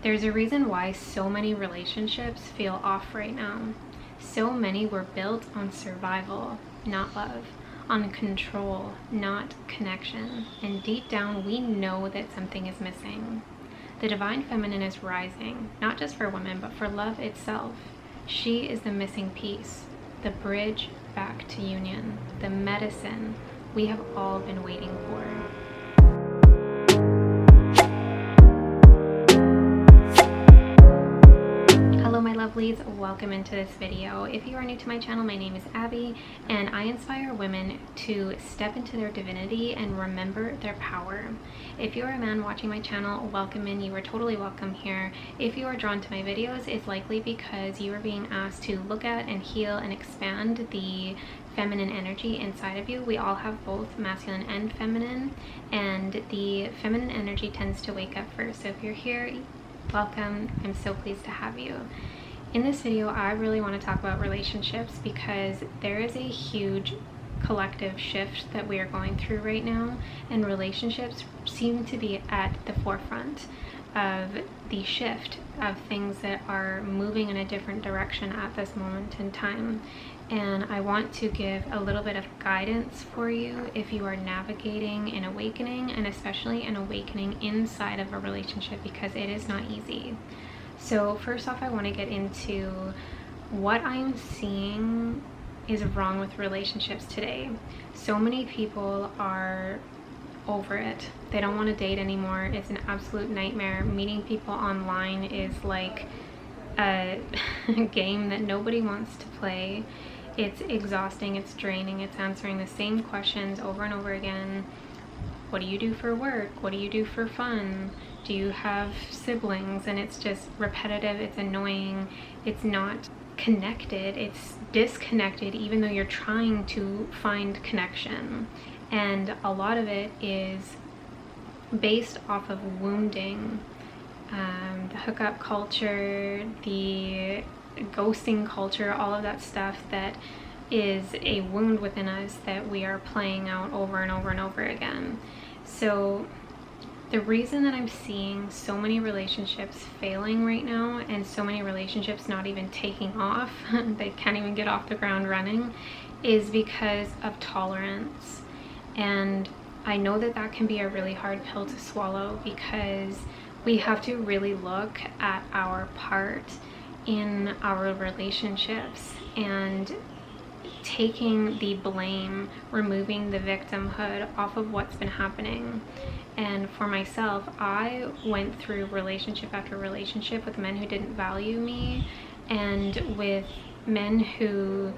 There's a reason why so many relationships feel off right now. So many were built on survival, not love, on control, not connection. And deep down, we know that something is missing. The divine feminine is rising, not just for women, but for love itself. She is the missing piece, the bridge back to union, the medicine we have all been waiting for. Hello my lovelies, welcome into this video. If you are new to my channel, my name is Abby and I inspire women to step into their divinity and remember their power. If you're a man watching my channel, welcome in, you are totally welcome here. If you are drawn to my videos, it's likely because you are being asked to look at and heal and expand the feminine energy inside of you. We all have both masculine and feminine, and the feminine energy tends to wake up first. So if you're here, welcome. I'm so pleased to have you. In this video, I really want to talk about relationships because there is a huge collective shift that we are going through right now, and relationships seem to be at the forefront of the shift of things that are moving in a different direction at this moment in time. And I want to give a little bit of guidance for you if you are navigating an awakening, and especially an awakening inside of a relationship, because it is not easy. So first off, I want to get into what I'm seeing is wrong with relationships today. So many people are over it. They don't want to date anymore. It's an absolute nightmare. Meeting people online is like a game that nobody wants to play. It's exhausting, it's draining, it's answering the same questions over and over again. What do you do for work? What do you do for fun? Do you have siblings? And it's just repetitive, it's annoying, it's not connected, it's disconnected, even though you're trying to find connection. And a lot of it is based off of wounding, the hookup culture, the ghosting culture, all of that stuff that is a wound within us that we are playing out over and over and over again. So the reason that I'm seeing so many relationships failing right now, and so many relationships not even taking off, they can't even get off the ground running, is because of tolerance. And I know that that can be a really hard pill to swallow, because we have to really look at our part in our relationships and taking the blame, removing the victimhood off of what's been happening. And for myself, I went through relationship after relationship with men who didn't value me, and with men who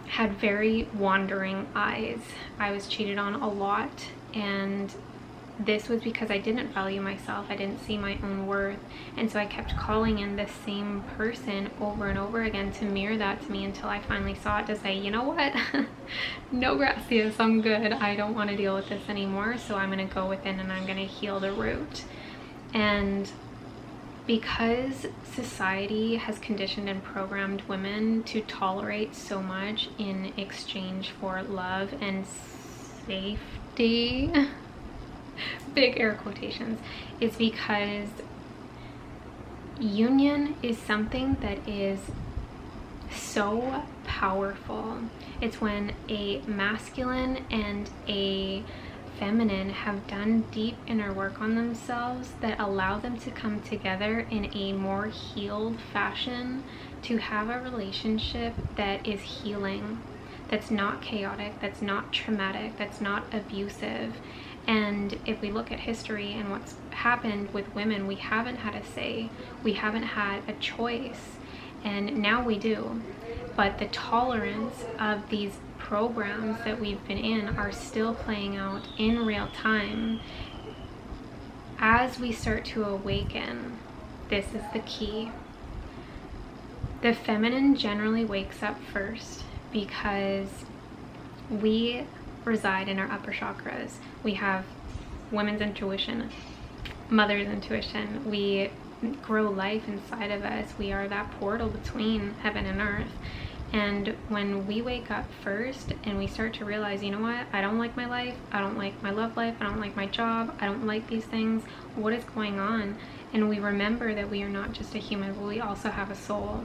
had very wandering eyes. I was cheated on a lot, and this was because I didn't value myself. I didn't see my own worth. And so I kept calling in the same person over and over again to mirror that to me, until I finally saw it, to say, you know what? No gracias, I'm good. I don't want to deal with this anymore. So I'm going to go within and I'm going to heal the root. And because society has conditioned and programmed women to tolerate so much in exchange for love and safety, big air quotations, is because union is something that is so powerful. It's when a masculine and a feminine have done deep inner work on themselves that allow them to come together in a more healed fashion to have a relationship that is healing, that's not chaotic, that's not traumatic, that's not abusive. And if we look at history and what's happened with women, we haven't had a say, we haven't had a choice, and now we do. But the tolerance of these programs that we've been in are still playing out in real time. As we start to awaken, this is the key. The feminine generally wakes up first because we reside in our upper chakras. We have women's intuition, mother's intuition. We grow life inside of us. We are that portal between heaven and earth. And when we wake up first and we start to realize, you know what, I don't like my life, I don't like my love life, I don't like my job, I don't like these things, what is going on? and we remember that we are not just a human, but we also have a soul.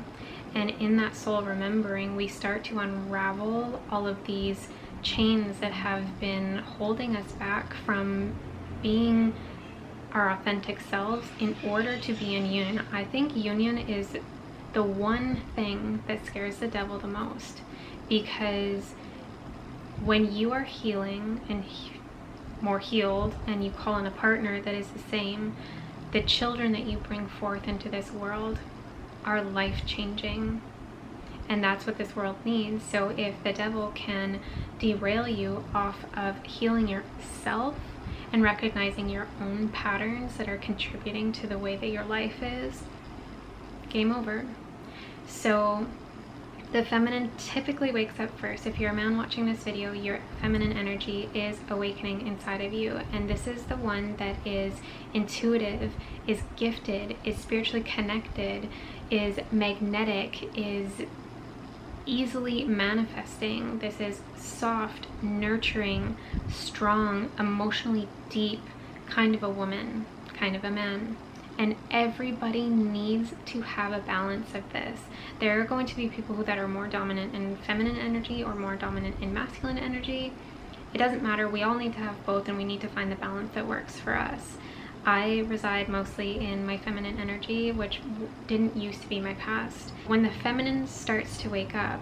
And in that soul remembering, we start to unravel all of these chains that have been holding us back from being our authentic selves in order to be in union. I think union is the one thing that scares the devil the most, because when you are healing and more healed and you call in a partner that is the same, the children that you bring forth into this world are life-changing, and that's what this world needs. So if the devil can derail you off of healing yourself and recognizing your own patterns that are contributing to the way that your life is, game over. So the feminine typically wakes up first. If you're a man watching this video, your feminine energy is awakening inside of you, and this is the one that is intuitive, is gifted, is spiritually connected, is magnetic, is easily manifesting. This is soft, nurturing, strong, emotionally deep kind of a woman, kind of a man. And everybody needs to have a balance of this. There are going to be people that are more dominant in feminine energy or more dominant in masculine energy. It doesn't matter. We all need to have both, and we need to find the balance that works for us. I reside mostly in my feminine energy, which didn't used to be my past. When the feminine starts to wake up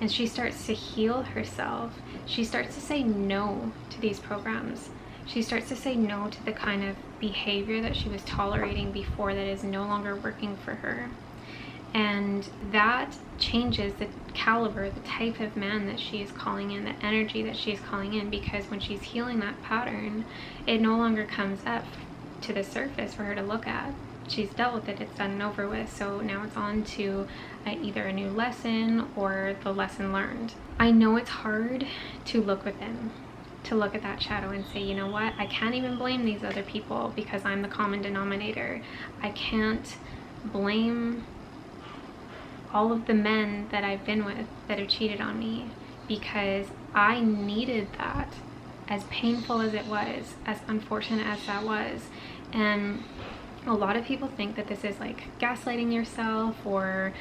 and she starts to heal herself, she starts to say no to these programs. She starts to say no to the kind of behavior that she was tolerating before that is no longer working for her. And that changes the caliber, the type of man that she is calling in, the energy that she is calling in, because when she's healing that pattern, it no longer comes up to the surface for her to look at. She's dealt with it, it's done and over with, so now it's on to either a new lesson or the lesson learned. I know it's hard to look within, to look at that shadow and say, you know what, I can't even blame these other people because I'm the common denominator. I can't blame all of the men that I've been with that have cheated on me, because I needed that, as painful as it was, as unfortunate as that was. And a lot of people think that this is like gaslighting yourself or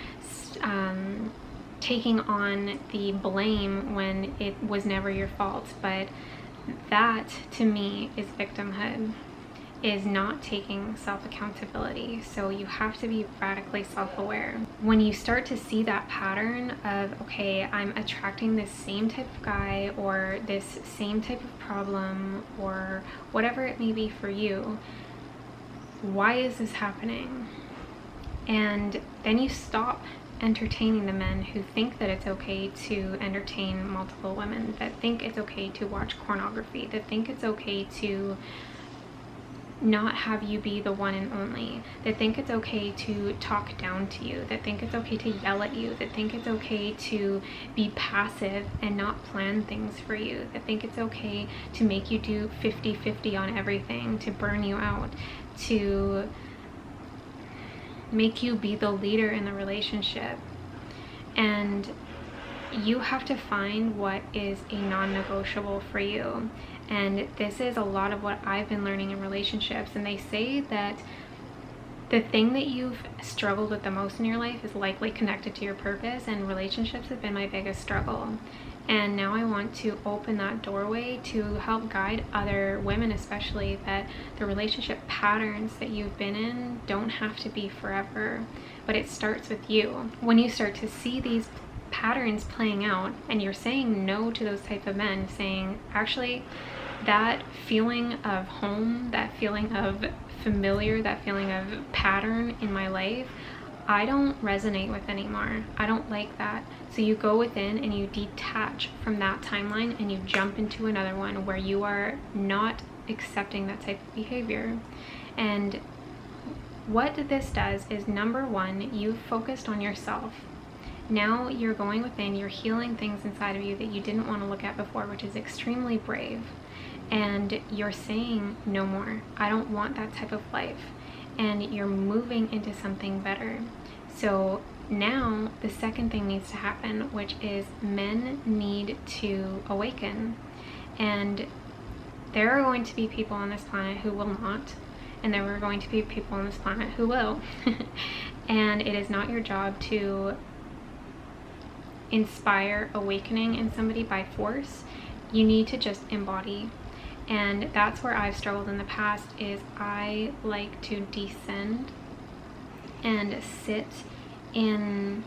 taking on the blame when it was never your fault. But that, to me, is victimhood, is not taking self-accountability. So you have to be radically self-aware. When you start to see that pattern of, okay, I'm attracting this same type of guy or this same type of problem or whatever it may be for you, why is this happening? And then you stop entertaining the men who think that it's okay to entertain multiple women, that think it's okay to watch pornography, that think it's okay to not have you be the one and only, that think it's okay to talk down to you, that think it's okay to yell at you, that think it's okay to be passive and not plan things for you, that think it's okay to make you do 50-50 on everything, to burn you out, to make you be the leader in the relationship. And you have to find what is a non-negotiable for you. And this is a lot of what I've been learning in relationships. And they say that the thing that you've struggled with the most in your life is likely connected to your purpose, and relationships have been my biggest struggle. And now I want to open that doorway to help guide other women, especially, that the relationship patterns that you've been in don't have to be forever, but it starts with you. When you start to see these patterns playing out and you're saying no to those type of men, saying, actually, that feeling of home, that feeling of familiar, that feeling of pattern in my life, I don't resonate with anymore. I don't like that. So you go within and you detach from that timeline and you jump into another one where you are not accepting that type of behavior. And what this does is, number one, you've focused on yourself. Now you're going within, you're healing things inside of you that you didn't want to look at before, which is extremely brave. And you're saying no more. I don't want that type of life. And you're moving into something better. So now the second thing needs to happen, which is men need to awaken. And there are going to be people on this planet who will not, and there are going to be people on this planet who will. And it is not your job to inspire awakening in somebody by force. You need to just embody. And that's where I've struggled in the past, is I like to descend and sit in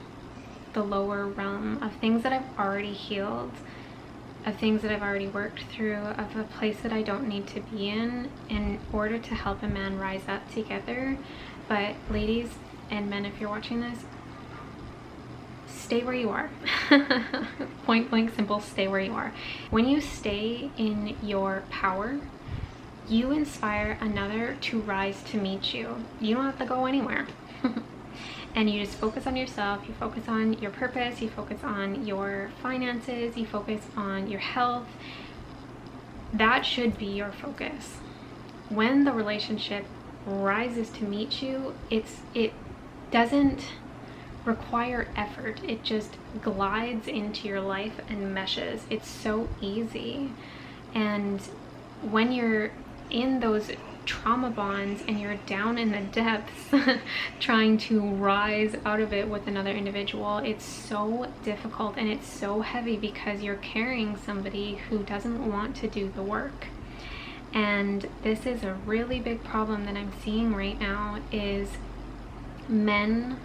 the lower realm of things that I've already healed, of things that I've already worked through, of a place that I don't need to be in order to help a man rise up together. But ladies and men, if you're watching this, stay where you are. Point blank simple, stay where you are. When you stay in your power, you inspire another to rise to meet you. You don't have to go anywhere. And you just focus on yourself, you focus on your purpose, you focus on your finances, you focus on your health. That should be your focus. When the relationship rises to meet you, it doesn't require effort. It just glides into your life and meshes. It's so easy. And when you're in those trauma bonds and you're down in the depths trying to rise out of it with another individual, it's so difficult and it's so heavy because you're carrying somebody who doesn't want to do the work. And this is a really big problem that I'm seeing right now, is men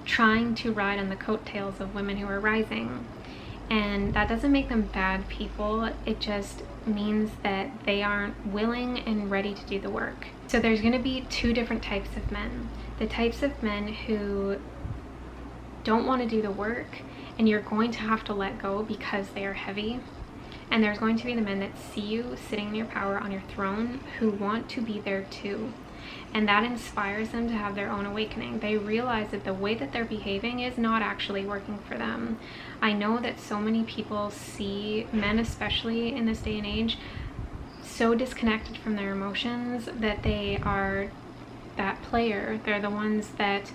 trying to ride on the coattails of women who are rising. And that doesn't make them bad people, it just means that they aren't willing and ready to do the work. So there's going to be two different types of men. The types of men who don't want to do the work, and you're going to have to let go because they are heavy. And there's going to be the men that see you sitting in your power on your throne, who want to be there too. And that inspires them to have their own awakening. They realize that the way that they're behaving is not actually working for them. I know that so many people see men, especially in this day and age, so disconnected from their emotions that they are that player. They're the ones that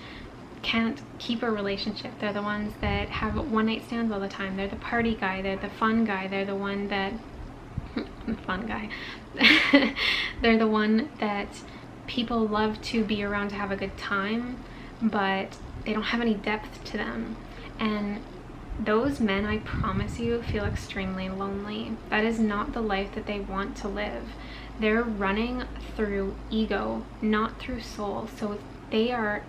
can't keep a relationship. They're the ones that have one-night stands all the time. They're the party guy. They're the fun guy. They're the one that... fun guy. They're the one that people love to be around to have a good time, but they don't have any depth to them. And those men, I promise you, feel extremely lonely. That is not the life that they want to live. They're running through ego, not through soul. So they are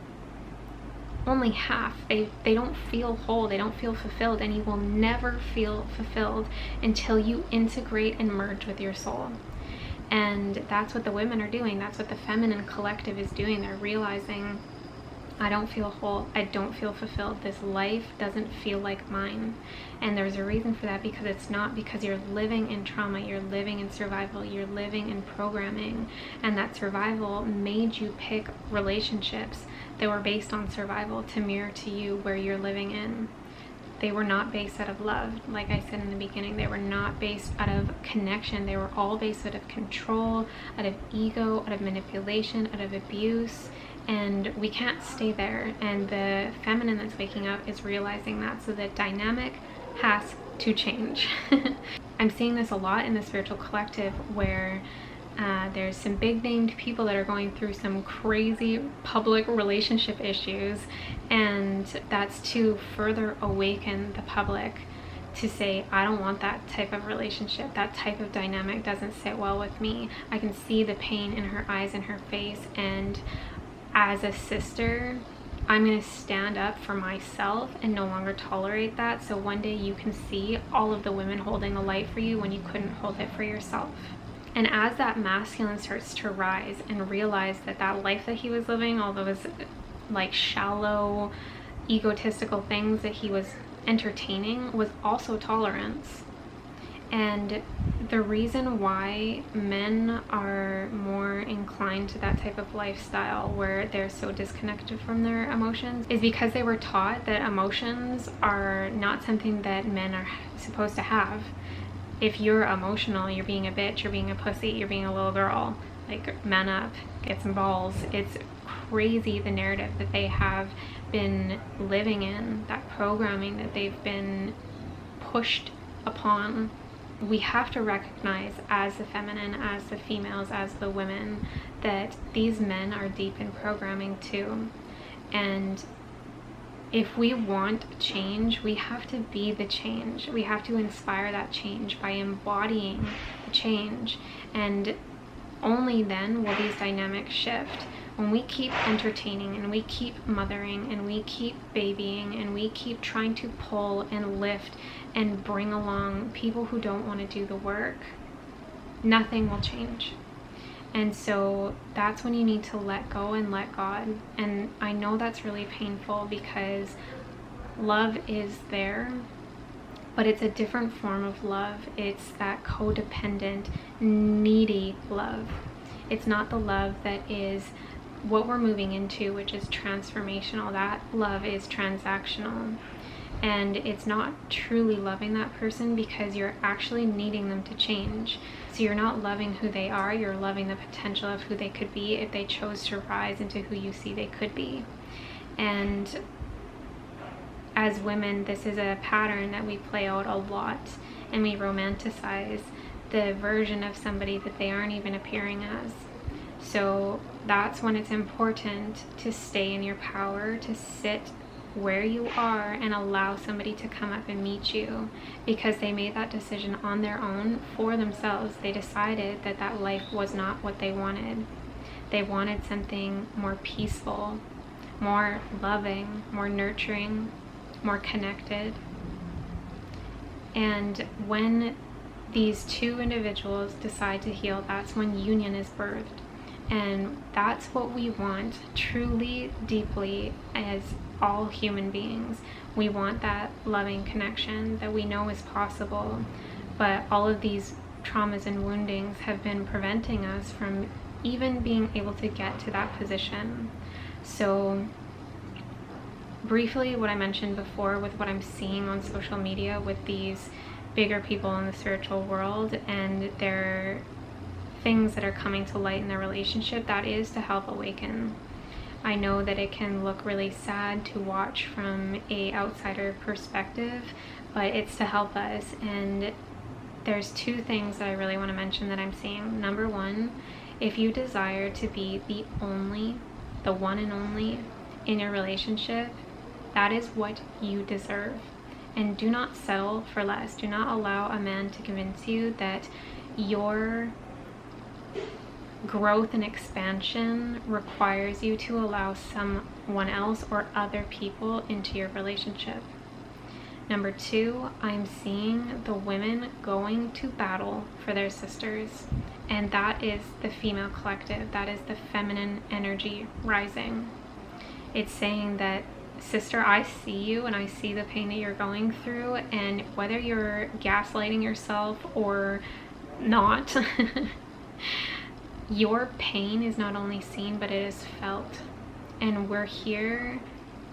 only half. They don't feel whole, they don't feel fulfilled, and you will never feel fulfilled until you integrate and merge with your soul. And that's what the women are doing. That's what the feminine collective is doing. They're realizing, I don't feel whole, I don't feel fulfilled, this life doesn't feel like mine. And there's a reason for that, because it's not, because you're living in trauma, you're living in survival, you're living in programming, and that survival made you pick relationships that were based on survival to mirror to you where you're living in. They were not based out of love. Like I said in the beginning, they were not based out of connection. They were all based out of control, out of ego, out of manipulation, out of abuse. And we can't stay there. And the feminine that's waking up is realizing that. So the dynamic has to change. I'm seeing this a lot in the spiritual collective, where there's some big named people that are going through some crazy public relationship issues, and that's to further awaken the public to say, I don't want that type of relationship. That type of dynamic doesn't sit well with me. I can see the pain in her eyes and her face, and as a sister, I'm going to stand up for myself and no longer tolerate that. So one day you can see all of the women holding the light for you when you couldn't hold it for yourself. And as that masculine starts to rise and realize that that life that he was living, all those like shallow, egotistical things that he was entertaining, was also tolerance. And the reason why men are more inclined to that type of lifestyle, where they're so disconnected from their emotions, is because they were taught that emotions are not something that men are supposed to have. If you're emotional, you're being a bitch, you're being a pussy, you're being a little girl. Like, man up, get some balls. It's crazy, the narrative that they have been living in, that programming that they've been pushed upon we have to recognize, as the feminine, as the females, as the women, that these men are deep in programming too. And if we want change, we have to be the change. We have to inspire that change by embodying the change. And only then will these dynamics shift. When we keep entertaining and we keep mothering and we keep babying and we keep trying to pull and lift and bring along people who don't want to do the work, nothing will change. And so that's when you need to let go and let God. And I know that's really painful because love is there, but it's a different form of love. It's that codependent, needy love. It's not the love that is what we're moving into, which is transformational. That love is transactional. And it's not truly loving that person because you're actually needing them to change. So you're not loving who they are, you're loving the potential of who they could be if they chose to rise into who you see they could be. And as women, this is a pattern that we play out a lot, and we romanticize the version of somebody that they aren't even appearing as. So that's when it's important to stay in your power, to sit where you are and allow somebody to come up and meet you, because they made that decision on their own for themselves. They decided that that life was not what they wanted. They wanted something more peaceful, more loving, more nurturing, more connected. And when these two individuals decide to heal, that's when union is birthed. And that's what we want truly, deeply, as all human beings. We want that loving connection that we know is possible, but all of these traumas and woundings have been preventing us from even being able to get to that position. So briefly, what I mentioned before with what I'm seeing on social media with these bigger people in the spiritual world and their things that are coming to light in their relationship, that is to help awaken. I know that it can look really sad to watch from a outsider perspective, but it's to help us. And there's two things that I really want to mention that I'm seeing. Number one, if you desire to be the one and only in your relationship, that is what you deserve. And do not settle for less. Do not allow a man to convince you that your growth and expansion requires you to allow someone else or other people into your relationship. Number two, I'm seeing the women going to battle for their sisters, and that is the female collective. That is the feminine energy rising. It's saying that, sister, I see you and I see the pain that you're going through, and whether you're gaslighting yourself or not, your pain is not only seen, but it is felt. And we're here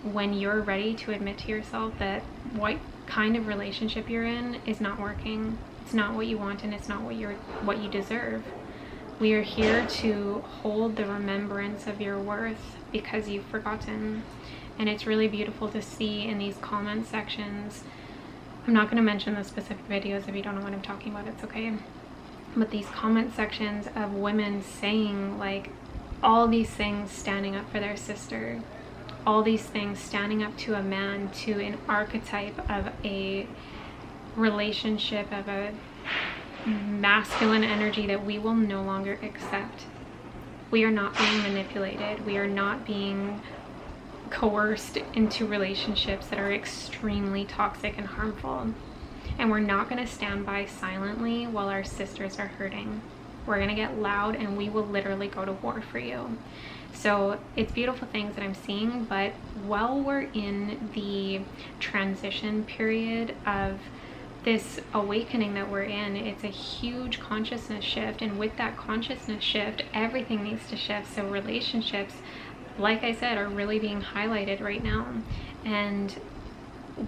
when you're ready to admit to yourself that what kind of relationship you're in is not working. It's not what you want, and it's not what you deserve. We are here to hold the remembrance of your worth because you've forgotten. And it's really beautiful to see in these comment sections. I'm not going to mention the specific videos. If you don't know what I'm talking about, it's okay. But these comment sections of women saying like all these things, standing up for their sister, all these things, standing up to a man, to an archetype of a relationship, of a masculine energy that we will no longer accept. We are not being manipulated. We are not being coerced into relationships that are extremely toxic and harmful. And we're not going to stand by silently while our sisters are hurting. We're going to get loud, and we will literally go to war for you. So it's beautiful things that I'm seeing, but while we're in the transition period of this awakening that we're in, it's a huge consciousness shift. And with that consciousness shift, everything needs to shift. So relationships, like I said, are really being highlighted right now. And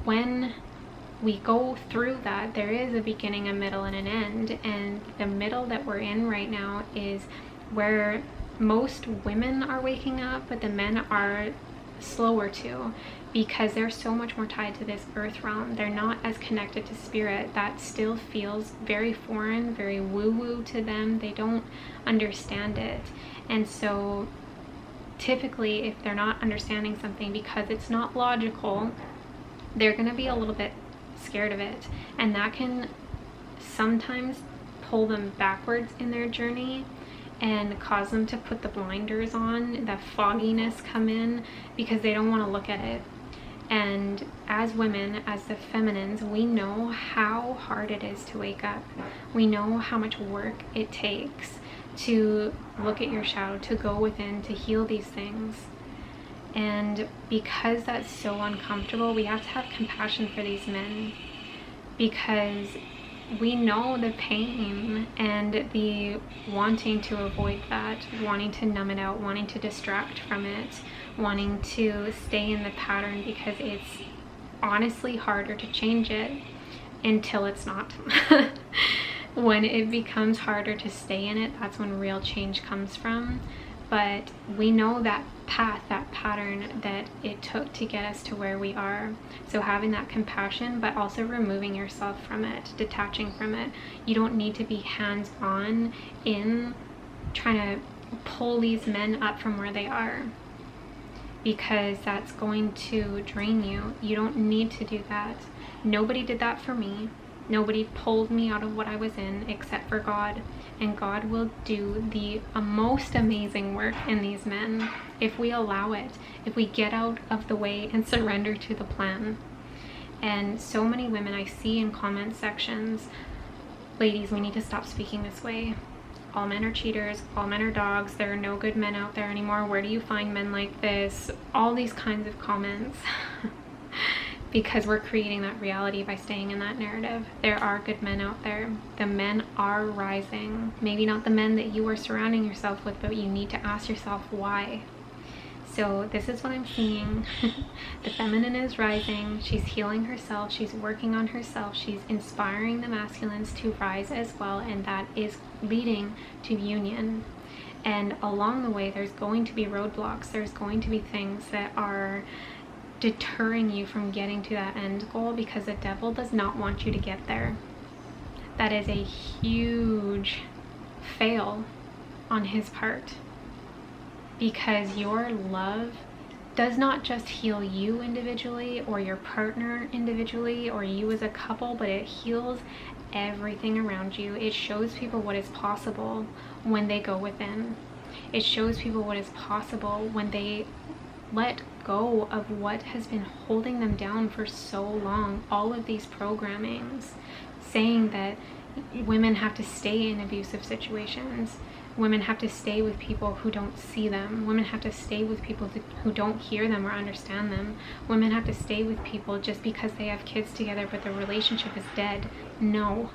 when we go through that, there is a beginning, a middle, and an end. And the middle that we're in right now is where most women are waking up, but the men are slower to, because they're so much more tied to this earth realm. They're not as connected to spirit. That still feels very foreign, very woo-woo to them. They don't understand it. And so typically, if they're not understanding something because it's not logical, they're going to be a little bit scared of it, and that can sometimes pull them backwards in their journey and cause them to put the blinders on, the fogginess come in, because they don't want to look at it. And as women, as the feminines, we know how hard it is to wake up. We know how much work it takes to look at your shadow, to go within, to heal these things. And because that's so uncomfortable, we have to have compassion for these men, because we know the pain and the wanting to avoid that, wanting to numb it out, wanting to distract from it, wanting to stay in the pattern, because it's honestly harder to change it until it's not. When it becomes harder to stay in it, that's when real change comes from. But we know that path, that pattern that it took to get us to where we are. So having that compassion, but also removing yourself from it, detaching from it. You don't need to be hands-on in trying to pull these men up from where they are, because that's going to drain you. You don't need to do that. Nobody did that for me. Nobody pulled me out of what I was in except for God. And God will do the most amazing work in these men if we allow it, if we get out of the way and surrender to the plan. And so many women I see in comment sections, ladies, we need to stop speaking this way. All men are cheaters, all men are dogs, there are no good men out there anymore. Where do you find men like this? All these kinds of comments. Because we're creating that reality by staying in that narrative. There are good men out there. The men are rising. Maybe not the men that you are surrounding yourself with, but you need to ask yourself why. So this is what I'm seeing. The feminine is rising. She's healing herself. She's working on herself. She's inspiring the masculines to rise as well, and that is leading to union. And along the way, there's going to be roadblocks. There's going to be things that are deterring you from getting to that end goal, because the devil does not want you to get there. That is a huge fail on his part, because your love does not just heal you individually or your partner individually or you as a couple, but it heals everything around you. It shows people what is possible when they go within. It shows people what is possible when they let go of what has been holding them down for so long. All of these programmings saying that women have to stay in abusive situations, women have to stay with people who don't see them, women have to stay with people who don't hear them or understand them, women have to stay with people just because they have kids together but the relationship is dead. No.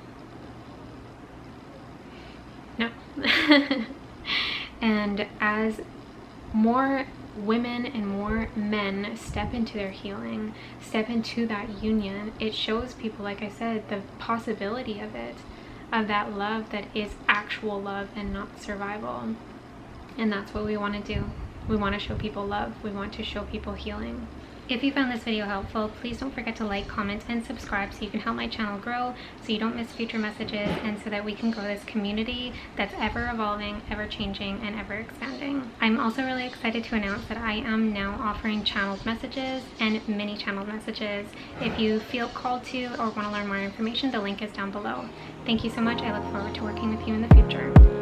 And as more women and more men step into their healing, step into that union, it shows people, like I said, the possibility of it, of that love that is actual love and not survival. And that's what we want to do. We want to show people love. We want to show people healing. If you found this video helpful, please don't forget to like, comment, and subscribe so you can help my channel grow, so you don't miss future messages, and so that we can grow this community that's ever evolving, ever changing, and ever expanding. I'm also really excited to announce that I am now offering channeled messages and mini channeled messages. If you feel called to or want to learn more information, the link is down below. Thank you so much. I look forward to working with you in the future.